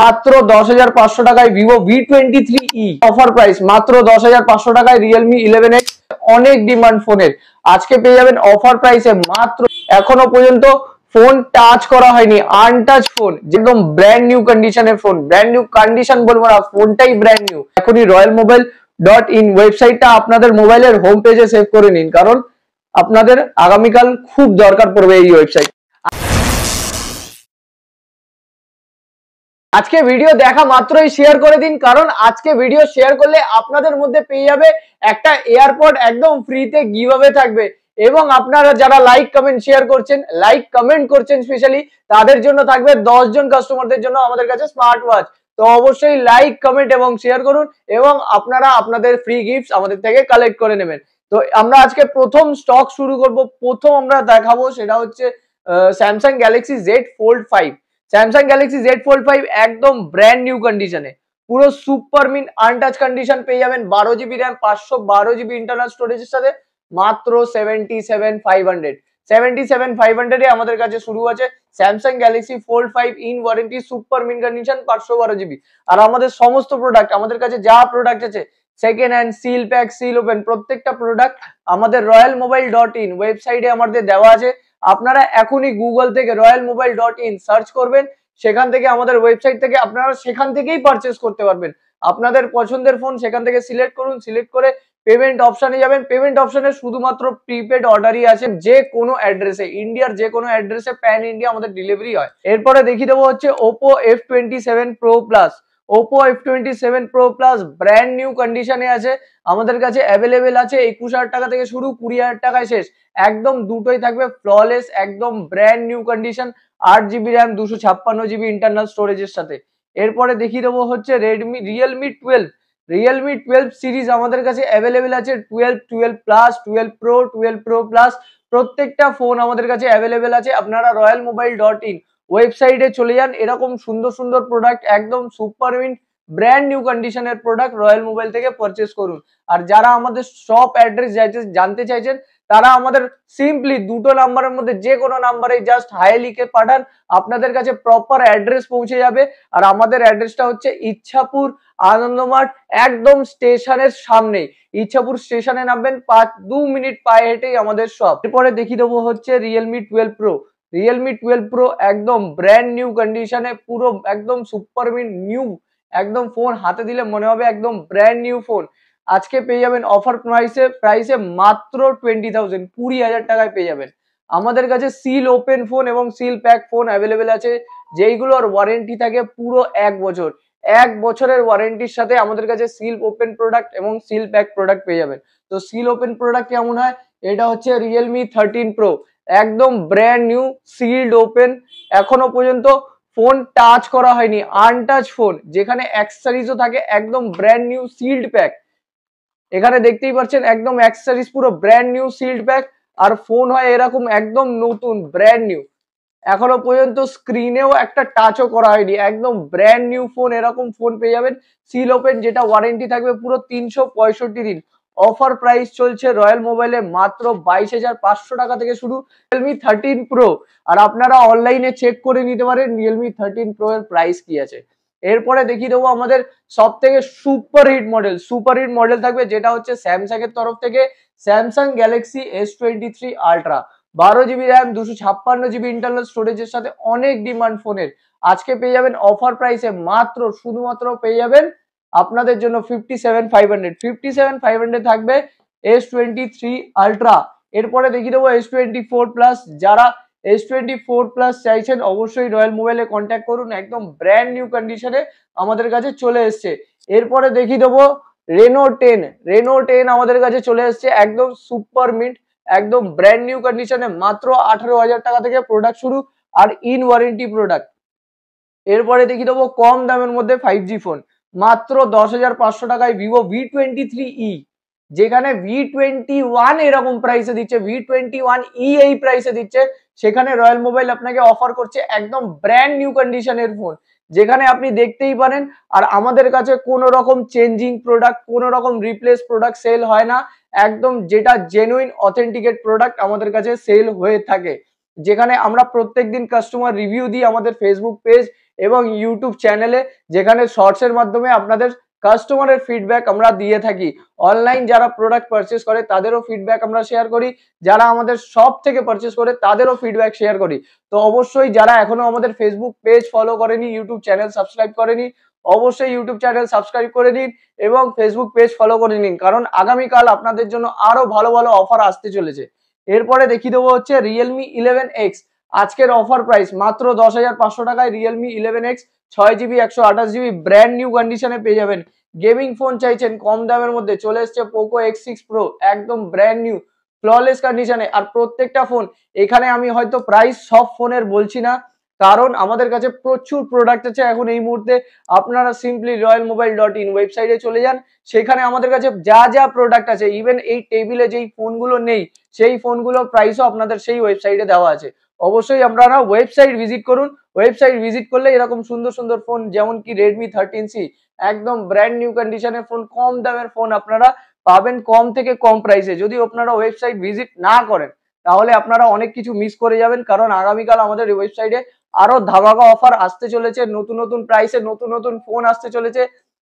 মাত্র 10,500 টাকায় Vivo V23e offer price, মাত্র 10,500 টাকায় রিয়েলমি 11X। অনেক ডিমান্ড ফোনের, আজকে পেয়ে যাবেন অফার প্রাইসে মাত্র। এখনো পর্যন্ত ফোন টাচ করা হয়নি, আনটাচ ফোন, একদম ব্র্যান্ড নিউ কন্ডিশনের ফোন। ব্র্যান্ড নিউ কন্ডিশন বলবো না, ফোনটাই ব্র্যান্ড নিউ। এখনই royalmobile.in ওয়েবসাইটটা আপনাদের মোবাইলের হোম পেজে সেভ করে নিন, কারণ আপনাদের আগামীকাল খুব দরকার পড়বে এই ওয়েবসাইট। আজকে ভিডিও দেখা মাত্রই শেয়ার করে দিন, কারণ আজকে ভিডিও শেয়ার করলে আপনাদের মধ্যে পেয়ে যাবে একটা এয়ারপড একদম ফ্রিতে গিভঅ্যাওয়ে থাকবে। এবং আপনারা যারা লাইক কমেন্ট শেয়ার করছেন, লাইক কমেন্ট করছেন স্পেশালি, তাদের জন্য থাকবে 10 জন কাস্টমারদের জন্য আমাদের কাছে স্মার্ট ওয়াচ। তো অবশ্যই লাইক কমেন্ট এবং শেয়ার করুন, এবং আপনারা আপনাদের ফ্রি গিফটস আমাদের থেকে কালেক্ট করে নেবেন। তো আমরা আজকে প্রথম স্টক শুরু করব। প্রথম আমরা দেখাবো সেটা হচ্ছে Samsung Galaxy Z Fold 5। Samsung Galaxy Z Fold 5 একদম ব্র্যান্ড নিউ কন্ডিশনে, পুরো সুপার মিন আনটাচ কন্ডিশন পেয়ে যাবেন। 12GB র্যাম, 512GB ইন্টারনাল স্টোরেজের সাথে মাত্র 77,500 এ আমাদের কাছে শুরু আছে Samsung Galaxy Fold 5 in warranty super mint condition 512GB। আর আমাদের সমস্ত প্রোডাক্ট, আমাদের কাছে যা প্রোডাক্ট আছে second hand, seal pack, seal open, প্রত্যেকটা প্রোডাক্ট আমাদের royalmobile.in ওয়েবসাইটে আমাদের দেওয়া আছে। আপনারা এখনই গুগল থেকে royalmobile.in সার্চ করবেন, সেখান থেকে আমাদের ওয়েবসাইট থেকে আপনারা সেখান থেকেই পারচেস করতে পারবেন। আপনাদের পছন্দের ফোন সেখান থেকে সিলেক্ট করুন, সিলেক্ট করে পেমেন্ট অপশনে যাবেন। পেমেন্ট অপশনে শুধুমাত্র প্রিপেড অর্ডারই আছে, যে কোনো অ্যাড্রেসে, ইন্ডিয়ার যে কোনো অ্যাড্রেসে প্যান ইন্ডিয়া আমাদের ডেলিভারি হয়। এরপরে দেখিয়ে দেবো হচ্ছে Oppo F27 Pro Plus। Oppo F27 Pro Plus brand new কন্ডিশনে আছে, আমাদের কাছে অ্যাভেলেবেল আছে 21,000 টাকা থেকে শুরু, 20,000 টাকায় শেষ। একদম দুটোই থাকবে ফ্ললেস, একদম brand new condition, 8GB RAM, 256GB internal স্টোরেজের সাথে। এরপরে দেখিয়ে দেবো হচ্ছে রিয়েলমি 12 সিরিজ আমাদের কাছে অ্যাভেলেবেল আছে। 12, 12 প্লাস, 12 প্রো, 12 প্রো প্লাস, প্রত্যেকটা ফোন আমাদের কাছে অ্যাভেলেবেল আছে। আপনারা royalmobile.in ওয়েবসাইটে চলে যান, এরকম সুন্দর সুন্দর প্রোডাক্ট, একদম সুপার মিন্ট ব্র্যান্ড নিউ কন্ডিশনের প্রোডাক্ট রয়্যাল মোবাইল থেকে পারচেস করুন। আর যারা আমাদের শপ অ্যাড্রেস জানতে চাইছেন, তারা আমাদের সিম্পলি দুটো নাম্বারের মধ্যে যে কোনো নাম্বারে জাস্ট হাই লিখে পাঠান, আপনাদের কাছে প্রপার অ্যাড্রেস পৌঁছে যাবে। আর আমাদের অ্যাড্রেসটা হচ্ছে ইচ্ছাপুর আনন্দমার্ট, একদম স্টেশনের সামনেই। ইচ্ছাপুর স্টেশনে নামবেন, 2 মিনিট পায়ে হেঁটেই আমাদের শপ। এরপরে দেখিয়ে দেবো হচ্ছে রিয়েলমি 12 প্রো। রিয়েলমি 12 প্রো একদম ব্র্যান্ড নিউ কন্ডিশনে, পুরো একদম সুপার মিন নিউ, একদম ফোন হাতে দিলে মনে হবে একদম ব্র্যান্ড নিউ ফোন। আজকে পেয়ে যাবেন অফার প্রাইসে মাত্র 20,000, 20,000 টাকায় পেয়ে যাবেন। আমাদের কাছে সিল ওপেন ফোন এবং সিল প্যাক ফোন অ্যাভেলেবেল আছে, যেইগুলোর ওয়ারেন্টি থাকে পুরো 1 বছর। 1 বছরের ওয়ারেন্টির সাথে আমাদের কাছে সিল ওপেন প্রোডাক্ট এবং সিল প্যাক প্রোডাক্ট পেয়ে যাবেন। তো সিল ওপেন প্রোডাক্ট কেমন হয়, এটা হচ্ছে রিয়েলমি 13 প্রো, একদম ব্র্যান্ড নিউ সিলড ওপেন, এখনো পর্যন্ত ফোন টাচ করা হয়নি, আনটাচ ফোন, যেখানে অ্যাক্সেসরিজও থাকে একদম ব্র্যান্ড নিউ সিলড প্যাক। এখানে দেখতেই পাচ্ছেন একদম অ্যাক্সেসরিজ পুরো ব্র্যান্ড নিউ সিলড প্যাক, আর ফোন হয় এরকম একদম নতুন ব্র্যান্ড নিউ, এখনো পর্যন্ত স্ক্রিনেও একটা টাচও করা হয়নি, একদম ব্র্যান্ড নিউ ফোন। এরকম ফোন পেয়ে যাবেন সিল ওপেন, যেটা ওয়ারেন্টি থাকবে পুরো 365 দিন। অফার প্রাইস চলছে রয়্যাল মোবাইলে মাত্র 22,500 টাকা থেকে শুরু রিয়েলমি 13 প্রো। আর আপনারা অনলাইনে চেক করে নিতে পারেন রিয়েলমি 13 প্রো এর প্রাইস কি আছে। এরপরে দেখিয়ে দেবো আমাদের সব থেকে সুপার হিট মডেল থাকবে, যেটা হচ্ছে স্যামসাং এর তরফ থেকে Samsung Galaxy S23 ultra. 12GB RAM, 256GB internal স্টোরেজের সাথে, অনেক ডিমান্ড ফোনের। আজকে পেয়ে যাবেন অফার প্রাইসে মাত্র, শুধুমাত্র পেয়ে যাবেন আপনাদের জন্য 57,500 থাকবে S23 আলট্রা। এরপরে দেখিয়ে দেবো S24 প্লাস। যারা S24 প্লাস চাইছেন অবশ্যই রয়্যাল মোবাইলে কন্ট্যাক্ট করুন, একদম ব্র্যান্ড নিউ কন্ডিশনে আমাদের কাছে চলে এসছে। এরপরে দেখিয়ে দেবো রেনো 10 আমাদের কাছে চলে এসছে, একদম সুপার মিন্ট, একদম ব্র্যান্ড নিউ কন্ডিশনে, মাত্র 18,000 টাকা থেকে প্রোডাক্ট শুরু, আর ইন ওয়ারেন্টি প্রোডাক্ট। এরপরে দেখিয়ে দেবো কম দামের মধ্যে 5G ফোন, মাত্র 10,500 টাকায় ভিভো V23e, যেখানে V21 এরকম প্রাইসে দিচ্ছে, V21e এই প্রাইসে দিচ্ছে, সেখানে রয়্যাল মোবাইল আপনাকে অফার করছে একদম ব্র্যান্ড নিউ কন্ডিশনের ফোন, যেখানে আপনি দেখতেই পারেন। আর আমাদের কাছে কোনো রকম চেঞ্জিং প্রোডাক্ট, কোনো রকম রিপ্লেস প্রোডাক্ট সেল হয় না, একদম যেটা জেনুইন অথেন্টিকেট প্রোডাক্ট আমাদের কাছে সেল হয়ে থাকে। যেখানে আমরা প্রত্যেকদিন কাস্টমার রিভিউ দিই আমাদের ফেসবুক পেজ এবং ইউটিউব চ্যানেলে, যেখানে শর্টসের মাধ্যমে আপনাদের কাস্টমারের ফিডব্যাক আমরা দিয়ে থাকি। অনলাইন যারা প্রোডাক্ট পারচেস করে তাদেরও ফিডব্যাক আমরা শেয়ার করি, যারা আমাদের শপ থেকে পারচেস করে তাদেরও ফিডব্যাক শেয়ার করি। তো অবশ্যই যারা এখনো আমাদের ফেসবুক পেজ ফলো করেনি, ইউটিউব চ্যানেল সাবস্ক্রাইব করেনি, অবশ্যই ইউটিউব চ্যানেল সাবস্ক্রাইব করে নিন এবং ফেসবুক পেজ ফলো করে নিন, কারণ আগামীকাল আপনাদের জন্য আরো ভালো ভালো অফার আসতে চলেছে। এরপরে দেখিয়ে দেবো হচ্ছে রিয়েলমি 11X। আজকের অফার প্রাইস মাত্র 10,500 টাকায় Realme 11X 6GB 128GB brand new কন্ডিশনে পেয়ে যাবেন। গেমিং ফোন চাইছেন কম দামের মধ্যে, চলে এসছে পোকো X6 Pro, একদম ব্র্যান্ড নিউ ফ্ললেস কন্ডিশনে। আর প্রত্যেকটা ফোন, এখানে আমি হয়তো প্রাইস সব ফোনের বলছি না, কারণ আমাদের কাছে প্রচুর প্রোডাক্ট আছে এখন এই মুহূর্তে। আপনারা সিম্পলি royalmobile.in ওয়েবসাইটে চলে যান, সেখানে আমাদের কাছে যা যা প্রোডাক্ট আছে, ইভেন এই টেবিলে যেই ফোনগুলো নেই সেই ফোনগুলোর প্রাইসও আপনাদের সেই ওয়েবসাইটে দেওয়া আছে। অবশ্যই আপনারা ওয়েবসাইট ভিজিট করুন। ওয়েবসাইট ভিজিট করলে এরকম সুন্দর সুন্দর ফোন যেমন কি Redmi 13C, একদম ব্র্যান্ড নিউ কন্ডিশনের ফোন, কম দামের ফোন আপনারা পাবেন কম থেকে কম প্রাইসে। যদি আপনারা ওয়েবসাইট ভিজিট না করেন তাহলে আপনারা অনেক কিছু মিস করে যাবেন, কারণ আগামীকাল আমাদের ওয়েবসাইটে আরো ধামাকা অফার আসতে চলেছে, নতুন নতুন প্রাইসে নতুন নতুন ফোন আসতে চলেছে।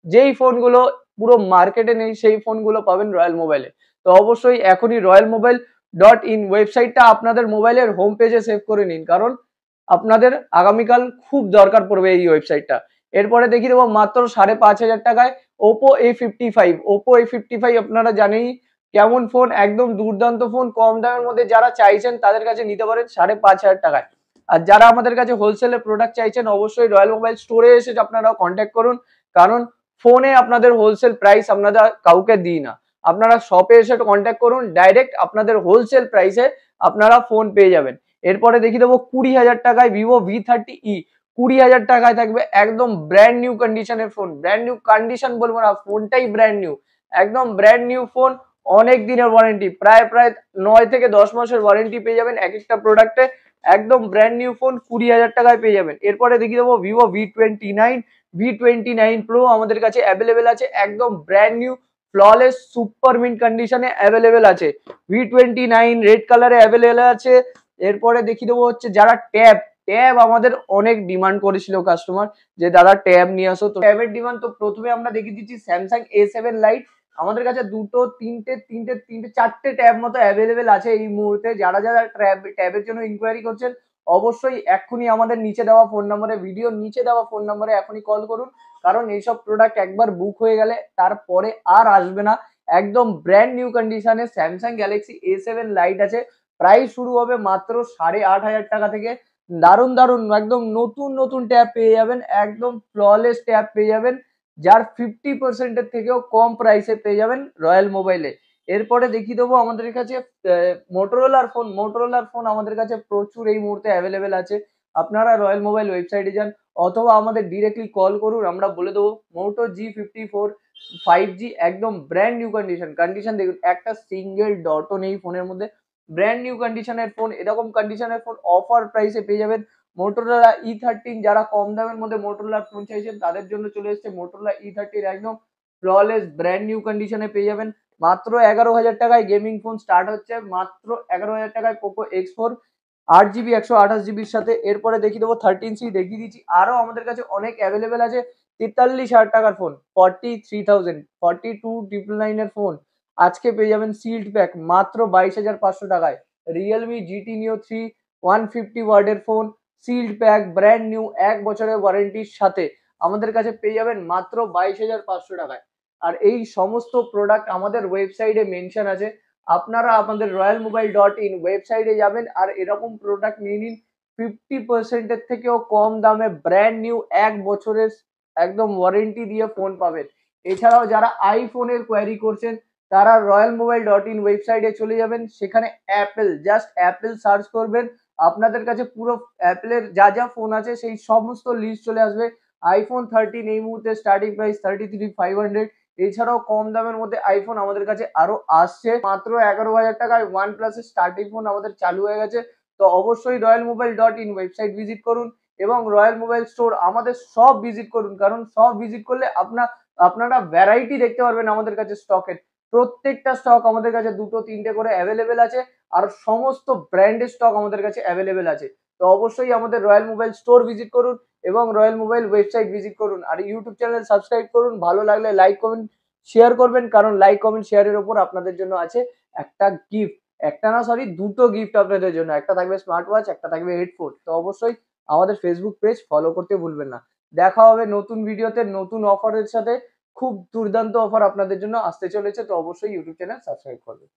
যেই ফোনগুলো পুরো মার্কেটে নেই সেই ফোনগুলো পাবেন রয়্যাল মোবাইলে। তো অবশ্যই এখনই royalmobile.in ওয়েবসাইটটা আপনাদের মোবাইলের হোম পেজে সেভ করে নিন, কারণ আপনাদের আগামীকাল খুব দরকার পড়বে এই ওয়েবসাইটটা। এরপরে দেখিয়ে দেবো মাত্র 5,500 টাকায় ওপো A55। ওপো A55 আপনারা জানেনই কেমন ফোন, একদম দুর্দান্ত ফোন, কম দামের মধ্যে যারা চাইছেন তাদের কাছে নিতে পারেন 5,500 টাকায়। আর যারা আমাদের কাছে হোলসেলের প্রোডাক্ট চাইছেন অবশ্যই রয়্যাল মোবাইল স্টোরে এসে আপনারা কন্ট্যাক্ট করুন, কারণ ফোনে আপনাদের হোলসেল প্রাইস আপনারা কাউকে দিই না। আপনারা শপে এসে কন্ট্যাক্ট করুন, ডাইরেক্ট আপনাদের হোলসেল প্রাইসে আপনারা ফোন পেয়ে যাবেন। এরপরে দেখিয়ে দেবো 20,000 টাকায় ভিভো V30e। 20,000 টাকায় থাকবে একদম ব্র্যান্ড নিউ কন্ডিশনের ফোন, ব্র্যান্ড নিউ কন্ডিশন বলবো না, ফোনটাই ব্র্যান্ড নিউ, একদম ব্র্যান্ড নিউ ফোন। অনেক দিনের ওয়ারেন্টি, প্রায় 9 থেকে 10 মাসের ওয়ারেন্টি পেয়ে যাবেন এক একটা প্রোডাক্টে। একদম ব্র্যান্ড নিউ ফোন 20,000 টাকায় পেয়ে যাবেন। এরপরে দেখিয়ে দেবো ভিভো V29 Pro আমাদের কাছে অ্যাভেলেবেল আছে, একদম brand new flawless super mint কন্ডিশনে অ্যাভেলেবেল আছে। V29 রেড কালারে অ্যাভেলেবেল আছে। এরপরে দেখিয়ে দেবো হচ্ছে যারা ট্যাব আমাদের অনেক ডিমান্ড করেছিল কাস্টমার, যে দাদা ট্যাব নিয়ে আসো, তো ট্যাবের ডিমান্ড। তো প্রথমে আমরা দেখিয়ে দিচ্ছি স্যামসাং A7 লাইট। আমাদের কাছে দুটো তিনটে চারটে ট্যাব মতো অ্যাভেলেবেল আছে এই মুহূর্তে। যারা যারা ট্যাবের জন্য ইনকোয়ারি করছেন অবশ্যই এক্ষুনি আমাদের নিচে দেওয়া ফোন নম্বরে, ভিডিওর নিচে দেওয়া ফোন নম্বরে এখনই কল করুন, কারণ এইসব প্রোডাক্ট একবার বুক হয়ে গেলে তারপরে আর আসবে না। একদম ব্র্যান্ড নিউ কন্ডিশনে স্যামসাং গ্যালাক্সি A7 লাইট আছে। প্রাইস শুরু হবে মাত্র 8,500 টাকা থেকে। দারুণ দারুণ একদম নতুন নতুন ট্যাব পেয়ে যাবেন, একদম ফ্ললেস ট্যাব পেয়ে যাবেন, যার 50% থেকেও কম প্রাইসে পেয়ে যাবেন রয়্যাল মোবাইলে। এরপরে দেখিয়ে দেবো আমাদের কাছে মোটরোলার ফোন আমাদের কাছে প্রচুর এই মুহূর্তে অ্যাভেলেবেল আছে। আপনারা রয়্যাল মোবাইল ওয়েবসাইটে যান অথবা আমাদের ডিরেক্টলি কল করুন, আমরা বলে দেবো। মোটো G54 5G একদম ব্র্যান্ড নিউ কন্ডিশন দেখুন, একটা সিঙ্গেল ডটও নেই ফোনের মধ্যে, ব্র্যান্ড নিউ কন্ডিশনের ফোন। এরকম কন্ডিশনের ফোন অফার প্রাইসে পেয়ে যাবেন। মোটরোলা E13, যারা কম দামের মধ্যে মোটরোলার ফোন চাইছেন তাদের জন্য চলে এসেছে মোটরোলা E13 একদম ফ্ললেস ব্র্যান্ড নিউ কন্ডিশনে পেয়ে যাবেন মাত্র 11,000 টাকায়। গেমিং ফোন স্টার্ট হচ্ছে মাত্র 11,000 টাকায় পোকো X4 8GB 128GBর সাথে। এরপরে দেখিয়ে দেবো 13C, দেখিয়ে দিচ্ছি আরো আমাদের কাছে অনেক অ্যাভেলেবেল আছে। 43,000 টাকার ফোন 42,999 এর ফোন আজকে পেয়ে যাবেন সিল্ড প্যাক মাত্র 22,500 টাকায়। রিয়েলমি GT Neo 3 150 ওয়ার্ডের phone sealed pack brand new 1 বছরের ওয়ারেন্টির সাথে আমাদের কাছে পেয়ে যাবেন মাত্র 22,500 টাকায়। আর এই সমস্ত প্রোডাক্ট আমাদের ওয়েবসাইটে মেনশন আছে, আপনারা আমাদের royalmobile.in ওয়েবসাইটে যাবেন আর এরকম প্রোডাক্ট নিয়ে নিন। 50% এর থেকেও কম দামে ব্র্যান্ড নিউ 1 বছরের একদম ওয়ারেন্টি দিয়ে ফোন পাবেন। এছাড়াও যারা আইফোনের কোয়ারি করছেন তারা royalmobile.in ওয়েবসাইটে চলে যাবেন, সেখানে জাস্ট অ্যাপেল সার্চ করবেন, আপনাদের কাছে পুরো অ্যাপেলের যা যা ফোন আছে সেই সমস্ত লিস্ট চলে আসবে। আইফোন 13 এই মুহূর্তে স্টার্টিং প্রাইস 33,500। এছাড়াও কম দামের মধ্যে আইফোন আমাদের কাছে আরো আসছে মাত্র 11,000 টাকায়। OnePlus এর স্টার্টিং ফোন আমাদের চালু হয়ে গেছে। তো অবশ্যই royalmobile.in ওয়েবসাইট ভিজিট করুন এবং রয়্যাল মোবাইল স্টোর আমাদের সব ভিজিট করুন, কারণ সব ভিজিট করলে আপনারা ভ্যারাইটি দেখতে পারবেন আমাদের কাছে স্টকের। প্রত্যেকটা স্টক আমাদের কাছে 2-3টে করে অ্যাভেলেবেল আছে, আর সমস্ত ব্র্যান্ডের স্টক আমাদের কাছে অ্যাভেলেবেল আছে। তো অবশ্যই আমাদের রয়্যাল মোবাইল স্টোর ভিজিট করুন এবং রয়্যাল মোবাইল ওয়েবসাইট ভিজিট করুন, আর ইউটিউব চ্যানেল সাবস্ক্রাইব করুন। ভালো লাগলে লাইক কমেন্ট শেয়ার করবেন, কারণ লাইক কমেন্ট শেয়ারের ওপর আপনাদের জন্য আছে একটা গিফট, একটা না সরি দুটো গিফট আপনাদের জন্য, একটা থাকবে স্মার্ট ওয়াচ, একটা থাকবে হেডফোন। তো অবশ্যই আমাদের ফেসবুক পেজ ফলো করতে ভুলবেন না। দেখা হবে নতুন ভিডিওতে নতুন অফারের সাথে। খুব দুর্দান্ত অফার আপনাদের জন্য আসতে চলেছে, তো অবশ্যই ইউটিউব চ্যানেল সাবস্ক্রাইব করবেন।